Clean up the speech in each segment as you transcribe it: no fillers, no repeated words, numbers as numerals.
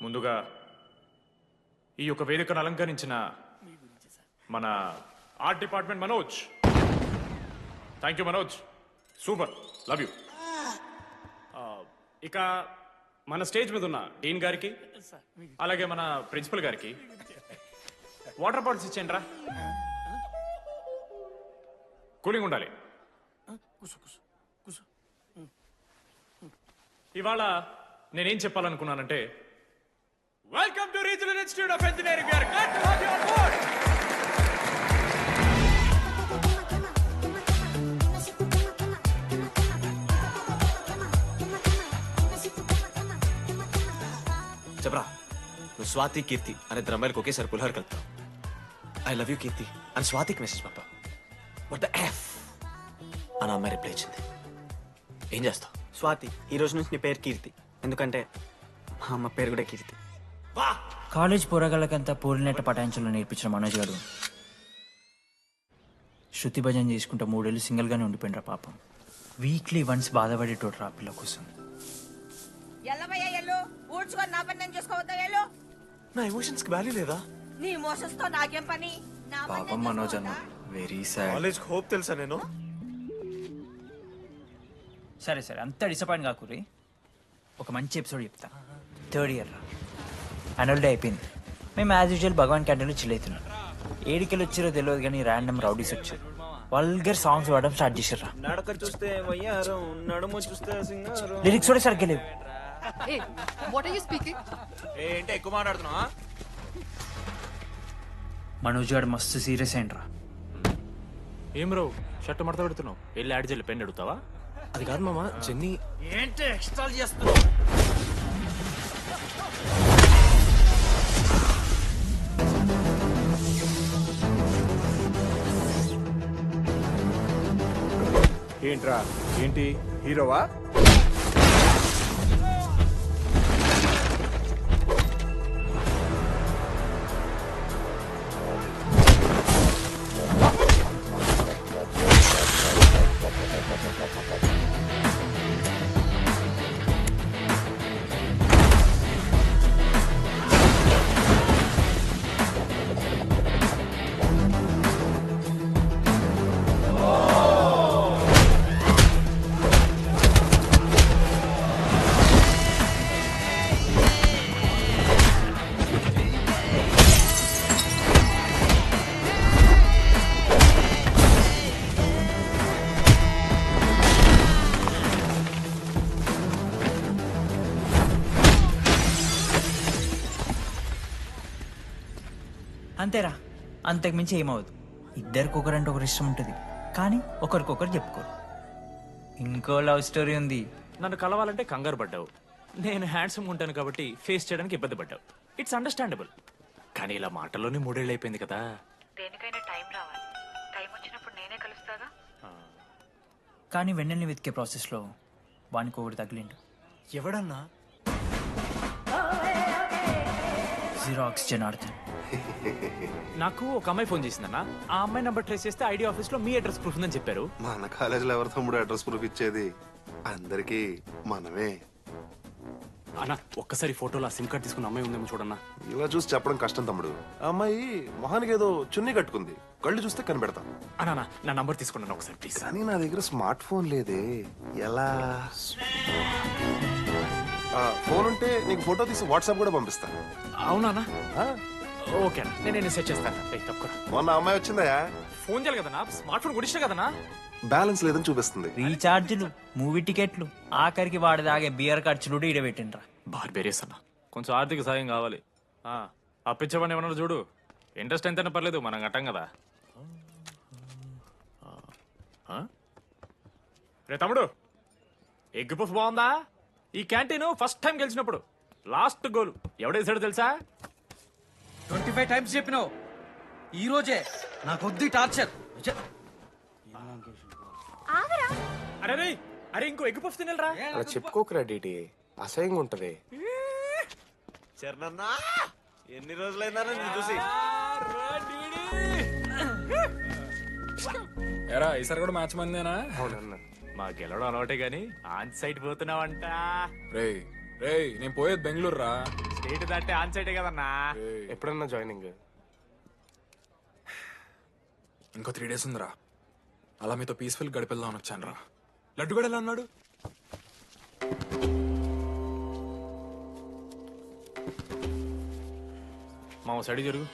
ముందుగా ఈ యొక్క వేదికను అలంకరించిన మన art department Manoj, thank you Manoj, super, love you. ఇక మన స్టేజ్ మీద ఉన్న డీన్ గారికి అలాగే మన ప్రిన్సిపల్ గారికి వాటర్ బాటిల్స్ ఇచ్చేయండి రా, కూలింగ్ ఉండాలి. ఇవాళ నేనేం చెప్పాలనుకున్నానంటే, welcome to regional institute of engineering, we are glad to have you on board. చెప్పరా, నువ్వు స్వాతి కీర్తి అనే ఇద్దరు అమ్మాయిలకు ఒకేసారి పులిహార కలుపుతావు. ఐ లవ్ యూ కీర్తి అని స్వాతికి మెసేజ్ పంపా. వాట్ ద ఎఫ్ అని అమ్మాయి రిప్లై ఇచ్చింది. ఏం చేస్తావు? స్వాతి, ఈ రోజు నుంచి నీ పేరు కీర్తి, ఎందుకంటే మా అమ్మ పేరు కూడా కీర్తి. కాలేజ్ పోరగాళ్ళకంతా పూరినట్టు పటాయించలో నేర్పించిన మనోజ్ గారు శృతి భజన చేసుకుంటూ 3 ఏళ్ళు సింగిల్గానే ఉండిపోయినరా పాపం. వీక్లీ వన్స్ బాధపడేటోడు రా పిల్ల కోసం. ఊడ్చుకొని నా పని నేను చూసుకోవద్దా? వెళ్ళు. నా ఎమోషన్స్ కి వాల్యూ లేదా? నీ ఎమోషన్స్ తో నాకేం పని? నా పని పాపం నేను మనోజ్ అన్న, చూసుకోవద్దా? Very sad. కాలేజ్ హోప్ తెలుసా నేను? సరే సరే, అంత డిసప్పాయింట్ కాకురి. ఒక మంచి ఎపిసోడ్ చెప్తా. 3rd ఇయర్ రా, యాన్యువల్ డే అయిపోయింది. మేము యాజ్ యూజువల్ భగవాన్ క్యాంటీన్లో చిల్ అవుతున్నాం. ఏడికెళ్ళి వచ్చారో తెలియదు కానీ ర్యాండమ్ రౌడీస్ వచ్చారు. వల్గర్ సాంగ్స్ పాడడం స్టార్ట్ చేశారు. నడక చూస్తే వయ్యారం, నడుము చూస్తే సింగారం. లిరిక్స్ కూడా సరిగ్గా లేవు. Hey, what are you speaking? ఏంటి ఎక్కువ మాట్లాడుతున్నావా? మనోజ్ గారు మస్తు సీరియస్ అయిండ్రా. ఏం రావు, షర్ట్ మడత పెడుతున్నావు, వెళ్ళి యాడ్ చేయాలి, పెన్ అడుగుతావా? అది కాదు మామ, జెన్నీ. ఏంటి ఎక్స్ట్రా చేస్తున్నావు? ఏంట్రా, ఏంటి హీరోవా? అంతేరా, అంతకుమించి ఏమవదు. ఇద్దరికొకరంటే ఒకరు ఇష్టం ఉంటుంది, కానీ ఒకరికొకరు చెప్పుకోరు. ఇంకో లవ్ స్టోరీ ఉంది. నన్ను కలవాలంటే కంగారు పడ్డావు, నేను హ్యాండ్సమ్ ఉంటాను కాబట్టి ఫేస్ చేయడానికి ఇబ్బంది పడ్డావు. It's understandable. కానీ ఇలా మాటల్లోనే 3 ఏళ్ళు అయిపోయింది కదా. దేనికైనా టైం రావాలి. టైం వచ్చినప్పుడు నేనే కలుస్తాగా. కానీ వెన్నెల్ని వెతికే ప్రాసెస్లో వానికి ఒకటి తగిలిండు. ఎవడన్నా? జిరాక్స్ జనార్దన్. నాకు ఒక అమ్మాయి ఫోన్ చేసిందన్న. ఆ అమ్మాయి నంబర్ ట్రేస్ చేస్తే ఐడి ఆఫీస్ లో మీ అడ్రస్ ప్రూఫ్ ఉందని చెప్పారు. మన కాలేజీలో ఎవరి తమ్ముడు అడ్రస్ ప్రూఫ్ ఇచ్చేది? అందరికి మనమే. అన్న ఒక్కసారి ఫోటోలో ఆ సిమ్ కార్డ్ తీసుకున్న అమ్మాయి ఉందేమో చూడన్నా. ఇలా చూసి చెప్పడం కష్టం తమ్ముడు. ఆ అమ్మాయి మొహానికి ఏదో చున్నీ కట్టుకుంది, కళ్ళు చూస్తే కనిపెడతాం. అన్నా నా నంబర్ తీసుకున్నాను ఒకసారి ప్లీజ్. కానీ నా దగ్గర స్మార్ట్ ఫోన్ లేదే, ఎలా? ఫోన్ ఉంటే నీకు ఫోటో తీసి వాట్సాప్ కూడా పంపిస్తాను. అవునా? ఆ? ఓకే అన్న, నేను సెట్ చేస్తాను. తప్పకుండా. మొన్న అమ్మాయి వచ్చిందయా? ఫోన్ చేయాలి కదన్నా, స్మార్ట్ ఫోన్ గుడిస్తా కదన్నా. బ్యాలెన్స్ లేదని చూపిస్తుంది. రీఛార్జ్లు, మూవీ టికెట్లు, ఆఖరికి వాడి దాగే బియర్ ఖర్చులు కూడా ఈడబెట్టిండ్రా. బార్బేరియస్ అన్న, కొంచెం ఆర్థిక సాయం కావాలి. అప్పించమని ఏమన్నా చూడు, ఇంట్రెస్ట్ ఎంతైనా పర్లేదు, మనం కట్టం కదా. రే తమ్ముడు, ఎగ్ పఫ్ బాగుందా? ఈ క్యాంటీన్ ఫస్ట్ టైం గెలిచినప్పుడు లాస్ట్ గోల్ ఎవడేసాడో తెలుసా? 25 టైమ్స్ చెప్పినావు, ఈ రోజే నాకు వద్దు టార్చర్. అరే రే, అరే ఇంకో ఎగ్ పఫ్ తినరా? అలా చెప్పుకోకరా డీటీ, అసహ్యంగా ఉంటది. చరణన్నా, ఎన్ని రోజులైనా నేను చూసి. ఎరా ఈసారి కూడా మ్యాచ్ మందేనా? మా గెలవడం అలవాటే గానీ ఆన్ సైడ్ పోతున్నావంట. రే రేయ్ నేను పోయేది బెంగళూరు రా. స్టేట్ దాటే ఆన్ సైడే కదన్నా. ఎప్పుడన్నా జాయినింగ్? ఇంకో 3 days ఉందిరా. అలా మీతో పీస్ఫుల్ గడిపెళ్దామని వచ్చాను రా. లడ్డు కూడా ఎలా అన్నాడు? మా సైడ్ జరుగు.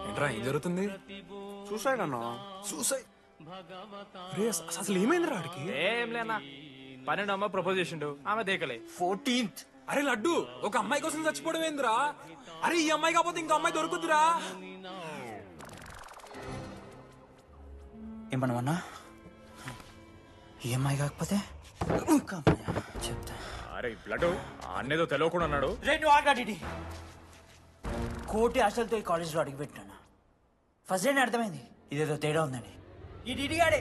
ఏంట్రా ఏం జరుగుతుంది? చూసాడు అన్న. సూసైడ్? అసలు ఏమైందిరా ఆడికి? ఏం లేనా, 12 అమ్మ ప్రపోజ్ చేసిండు, ఆమె దేకలే. 14th. అరే లడ్డు, ఒక అమ్మాయి కోసం చచ్చిపోవడం ఏందిరా? అరే ఈ అమ్మాయి కాకపోతే ఇంకో అమ్మాయి దొరుకుతురా? ఏమన్నా ఈఎంఐ కాకపోతే చెప్తా. అరే బ్లడ్ అన్నేదో తెలియకుండా అన్నాడు. రెండు ఆగాడి కోటి ఆశలతో ఈ కాలేజ్లో అడిగిపెట్టాను. ఫస్ట్ డే అర్థమైంది ఇదేదో తేడా ఉందని. ఈ డిడిగాడే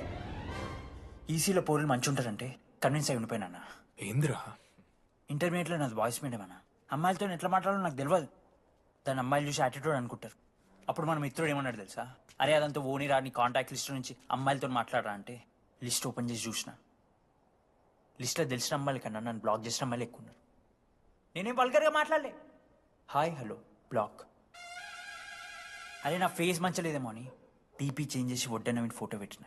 ఈసీలో పోరులు మంచి ఉంటారంటే కన్విన్స్ అయి ఉండిపోయినా. ఏందిరా? ఇంటర్మీడియట్లో నాది బాయ్స్ మీడియం అన్న. అమ్మాయిలతో ఎట్లా మాట్లాడాలో నాకు తెలియదు. దాని అమ్మాయిలు చూసి యాటిట్యూడ్ అనుకుంటారు. అప్పుడు మన మిత్రుడు ఏమన్నాడు తెలుసా? అరే అదంతా ఓని రాని కాంటాక్ట్ లిస్ట్ నుంచి అమ్మాయిలతో మాట్లాడరా అంటే లిస్ట్ ఓపెన్ చేసి చూసిన. లిస్ట్లో తెలిసిన అమ్మాయిల కన్నా నన్ను బ్లాక్ చేసిన అమ్మాయిలు ఎక్కువ ఉన్నారు. నేనేం వల్గర్గా మాట్లాడలే. Hi hello block. అరే నా ఫేస్ మంచలేదేమో అని డీపీ చేంజ్ చేసి వడ్డన మీద ఫోటో పెట్టిన.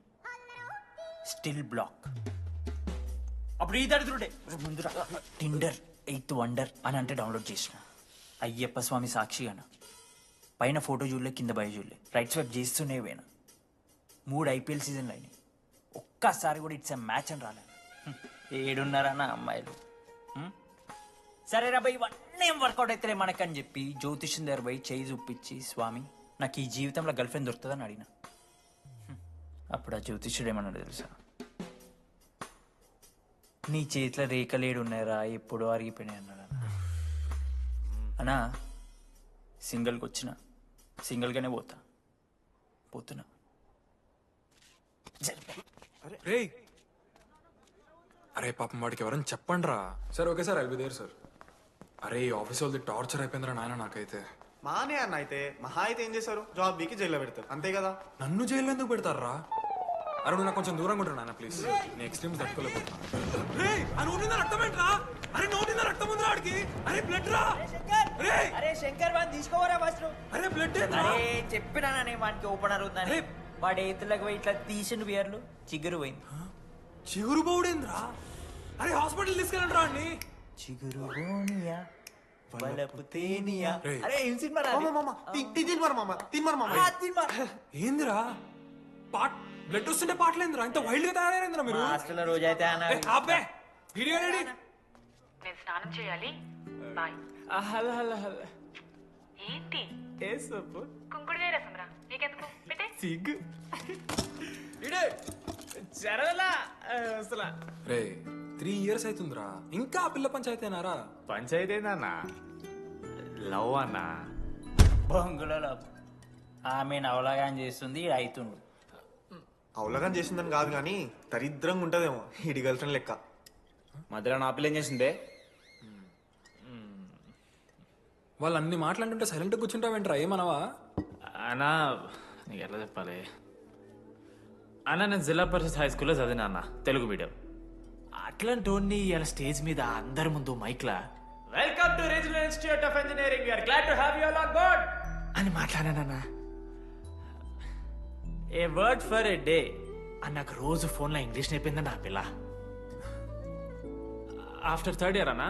Still block. అప్పుడు ఈ దరిద్రుడే ముందురా టిండర్ 8th వండర్ అని అంటే డౌన్లోడ్ చేసిన. అయ్యప్ప స్వామి సాక్షిగాన పైన ఫోటో చూడలే, కింద బయ చూడలే, రైట్ స్వైప్ చేస్తూనే పోయినా. 3 IPL సీజన్లు అయినాయి, ఒక్కసారి కూడా ఇట్స్ మ్యాచ్ అని రాలేదు. 7.5 అమ్మాయిలు. సరే రా భయ్, ఇవన్నీ ఏం వర్కౌట్ అవుతాయి మనకని చెప్పి జ్యోతిష్యం దగ్గర పోయి చేయి చూపించి, స్వామి నాకు ఈ జీవితంలో గర్ల్ ఫ్రెండ్ దొరుకుతుందని అడిగిన. అప్పుడు ఆ జ్యోతిష్యుడు ఏమన్నాడు తెలుసా? నీ చేతిలో రేఖలేడు ఉన్నాయరా, ఎప్పుడో అరిగిపోయినాయి అన్నాడు. అన్నా సింగిల్కి వచ్చిన సింగిల్గానే పోతున్నా. రేయ్ అరే పాపం వాడికి ఎవరైనా చెప్పండి రా. Sir okay sir, I'll be there sir. అరే ఈ ఆఫీస్ వాళ్ళది టార్చర్ అయిపోయిందిరా నాయన నాకైతే. మానే అన్న అయితే మహా అయితే ఏం చేశారు? జాబ్ బీకి జైల్లో పెడతారు అంతే కదా. నన్ను జైల్లో ఎందుకు పెడతారా? అరే నువ్వు నాకు కొంచెం దూరంగా ఉంటాడు నాన్న ప్లీజ్. నేను ఎక్స్ట్రీమ్స్ తట్టుకోలేకపోతున్నా. రేయ్ ఆ నోటి మీద రక్తం ఏంట్రా? అరే నోటి మీద రక్తం ఉందిరా ఆడికి. అరే బ్లడ్ రా. అరే శంకర్ వాడిని తీసుకోవరా ఫస్ట్. అరే బ్లడ్ అరే చెప్పినా వాడికి ఓపెనర్ ఉందని. వాడి ఎత్తులకు పోయి ఇట్లా తీసిన బియర్లు చిగురు పోయింది. చిగురు బౌడేంద్రా? అరే హాస్పిటల్ తీసుకెళ్ళండి రా అండి. చిగురు బోనియా వలపు తేనియా. రేయ్. అరే ఏం సినిమా రా అది? తిన్మరు మామ. ఏందిరా పాట్ బ్లడ్ వస్తుంటే పాటలేందిరా? ఇంత వైల్డ్ గా తయారైందిరా మీరు? హాస్టల్లో రోజైతే ఏ, అబ్బే వీడియో రెడీ. నేను స్నానం చేయాలి. బాయ్. Hello hello hello. ఏంటి ఏ సొప్పు కుంకుడుగా రసంరా? నీకెందుకు పెట్టే? సిగ్గు జరగలా అసలు. రే 3 years అవుతుందిరా, ఇంకా ఆ పిల్ల పంచాయతీనారా? పంచాయతీ ఏందన్నా? లవ్ అన్నా. బొంగులో ఆమె నవలాగాని చేస్తుంది అవుతుండు. అవలగం చేసిందని కాదు కానీ దరిద్రంగా ఉంటదేమో ఇడి గర్ల్ ఫ్రెండ్ లెక్క. మధ్యలో నా పిల్ల ఏం చేసిందే? వాళ్ళు అన్ని మాట్లాడుతుంటే సైలెంట్గా కూర్చుంటావేంట్రా? ఏమనవా? అన్నా నీకు ఎట్లా చెప్పాలి అన్న, నేను జిల్లా పరిషత్ హై స్కూల్లో చదివినా అన్న, తెలుగు మీడియం. అట్లాంటి ఇలా స్టేజ్ మీద అందరి ముందు మైక్లా welcome to regional institute of engineering, we are glad to have you all on board అని మాట్లాడానన్నా. A word for a day అని నాకు రోజు ఫోన్లో ఇంగ్లీష్ నేర్పిందన్న ఆ పిల్ల. ఆఫ్టర్ 3rd year అన్నా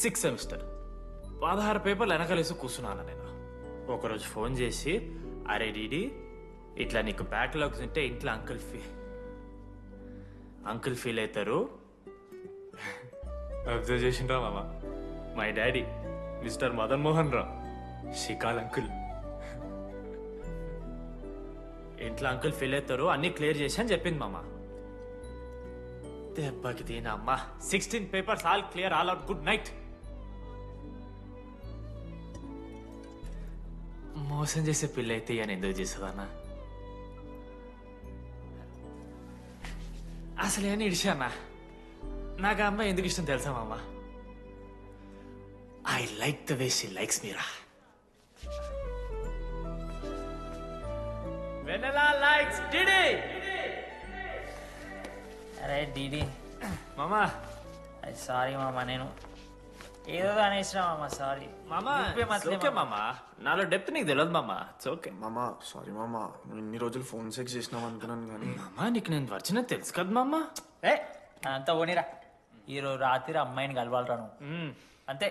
6th semester 16 పేపర్లు వెనకాలేసి కూర్చున్నాను నేను. ఒకరోజు ఫోన్ చేసి, అరే డీడీ ఇట్లా నీకు బ్యాక్లాగ్స్ ఉంటే ఇంట్లో అంకుల్ ఫీల్ అవుతారు. అబ్జర్వ్ చేసిండ్రా మామ, my daddy mister Madan Mohan Rao షికాల్ అంకుల్. ఇంట్లో అంకుల్ ఫీల్ అవుతారు, అన్ని క్లియర్ చేసి అని చెప్పింది మామ. దెబ్బకి దీనమ్మ 16 papers all clear, all out, good night. మోసం చేసే పిల్ల అయితే అని ఎందుకు చేసేదన్నా? అసలు ఏమని ఇడిచానా? నాకు ఆ అమ్మాయి ఎందుకు ఇష్టం తెలుసా మామ? I like the way she likes Meera. Vennela likes DD. అరే డీడీ మామా అది సారీ మామ, నేను ఏదో అనేసిన మామ, సారీ మామా ఓకే మామా, నాలో డెప్త్ నీకు తెలియదు మామా. ఇట్స్ ఓకే మామా సారీ మామా, నువ్వు ఇన్ని రోజులు ఫోన్ సెక్స్ చేసినావు అనుకున్నాను కానీ మామా. నీకు నేను వచ్చిన తెలుసు కదా మామా. ఏ అంతా ఓనిరా, ఈరోజు రాత్రి అమ్మాయిని కలవాలరా నువ్వు, అంతే.